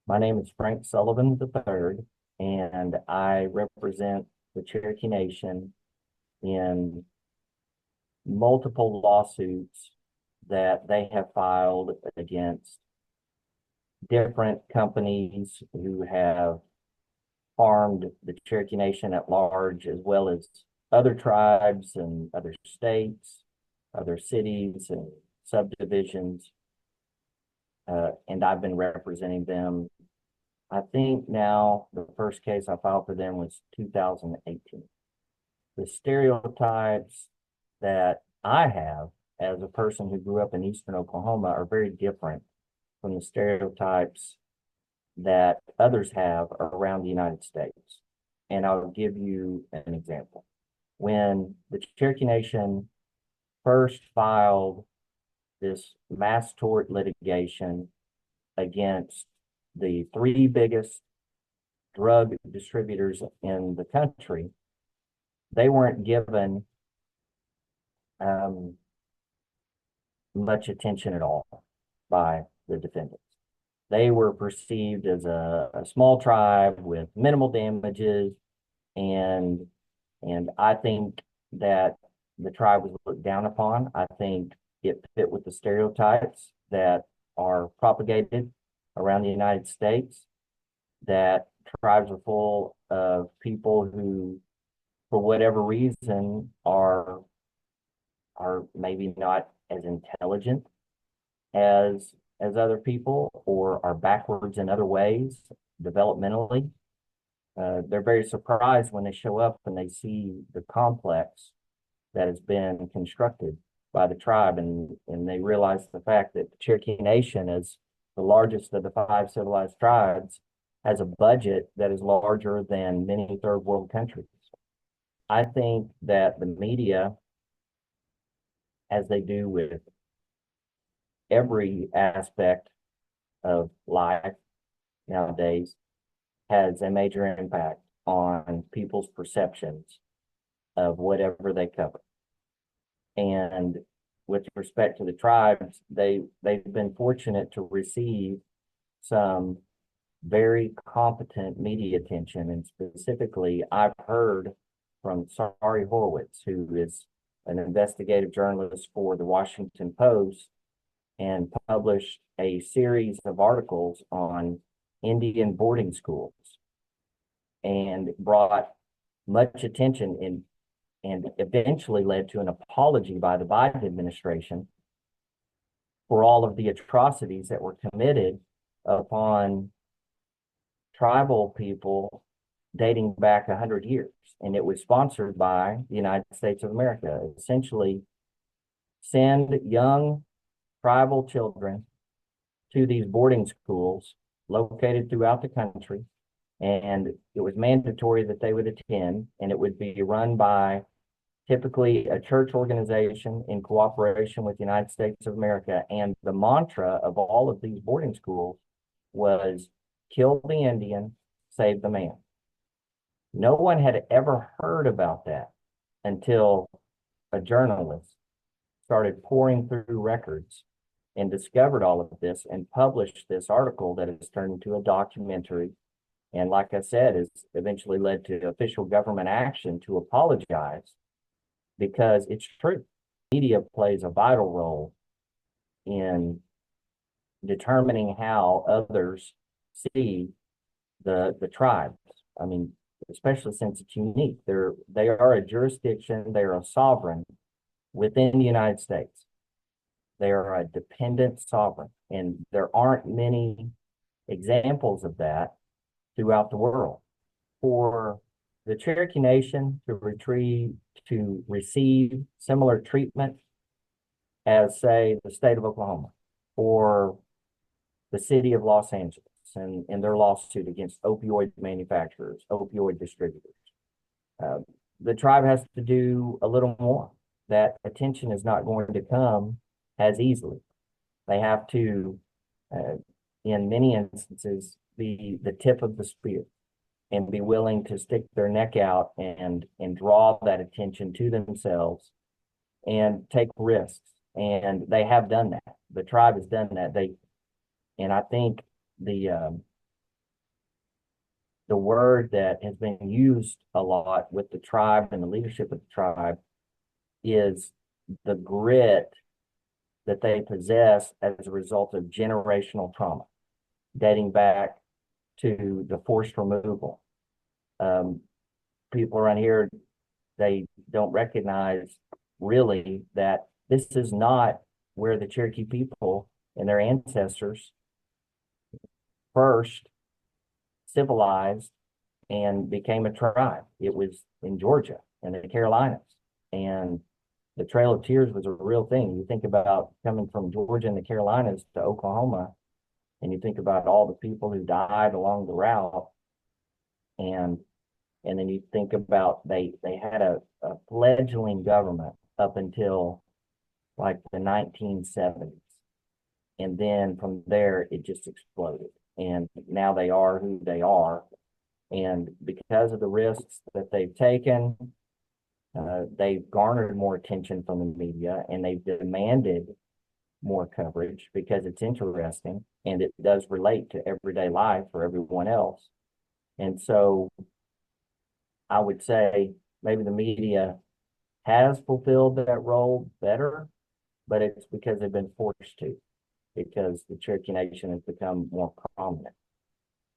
My name is Frank Sullivan III, and I represent the Cherokee Nation in multiple lawsuits that they have filed against different companies who have harmed the Cherokee Nation at large, as well as other tribes and other states, other cities and subdivisions. And I've been representing them. I think now the first case I filed for them was 2018. The stereotypes that I have as a person who grew up in Eastern Oklahoma are very different from the stereotypes that others have around the United States. And I'll give you an example. When the Cherokee Nation first filed this mass tort litigation against the three biggest drug distributors in the country, they weren't given much attention at all by the defendants. They were perceived as a small tribe with minimal damages, and I think that the tribe was looked down upon. I think it fit with the stereotypes that are propagated around the United States, that tribes are full of people who, for whatever reason, are maybe not as intelligent as other people, or are backwards in other ways developmentally. They're very surprised when they show up and they see the complex that has been constructed by the tribe, and they realize the fact that the Cherokee Nation, as the largest of the five civilized tribes, has a budget that is larger than many third world countries. I think that the media, as they do with every aspect of life nowadays, has a major impact on people's perceptions of whatever they cover. And with respect to the tribes, they've been fortunate to receive some very competent media attention. And specifically, I've heard from Sari Horowitz, who is an investigative journalist for the Washington Post, and published a series of articles on Indian boarding schools, and brought much attention and eventually led to an apology by the Biden administration for all of the atrocities that were committed upon tribal people dating back 100 years. And it was sponsored by the United States of America. Essentially, send young tribal children to these boarding schools located throughout the country, and it was mandatory that they would attend, and it would be run by typically a church organization in cooperation with the United States of America. And the mantra of all of these boarding schools was kill the Indian, save the man. No one had ever heard about that until a journalist started pouring through records and discovered all of this and published this article that has turned into a documentary. And like I said, has eventually led to official government action to apologize, because it's true. Media plays a vital role in determining how others see the tribes. I mean, especially since it's unique. They are a jurisdiction, they are a sovereign within the United States. They are a dependent sovereign, and there aren't many examples of that throughout the world. For the Cherokee Nation to receive similar treatment as, say, the state of Oklahoma or the city of Los Angeles and their lawsuit against opioid manufacturers, opioid distributors. The tribe has to do a little more. That attention is not going to come as easily. They have to, in many instances, be the tip of the spear and be willing to stick their neck out and draw that attention to themselves and take risks. And they have done that. The tribe has done that. And I think the the word that has been used a lot with the tribe and the leadership of the tribe is the grit that they possess as a result of generational trauma, dating back to the forced removal. People around here, they don't recognize really that this is not where the Cherokee people and their ancestors first civilized and became a tribe. It was in Georgia and the Carolinas. And the Trail of Tears was a real thing. You think about coming from Georgia and the Carolinas to Oklahoma, and you think about all the people who died along the route, and then you think about they had a fledgling government up until like the 1970s. And then from there, it just exploded. And now they are who they are. And because of the risks that they've taken, they've garnered more attention from the media, and they've demanded more coverage because it's interesting and it does relate to everyday life for everyone else. And so I would say maybe the media has fulfilled that role better, but it's because they've been forced to, because the Cherokee Nation has become more prominent.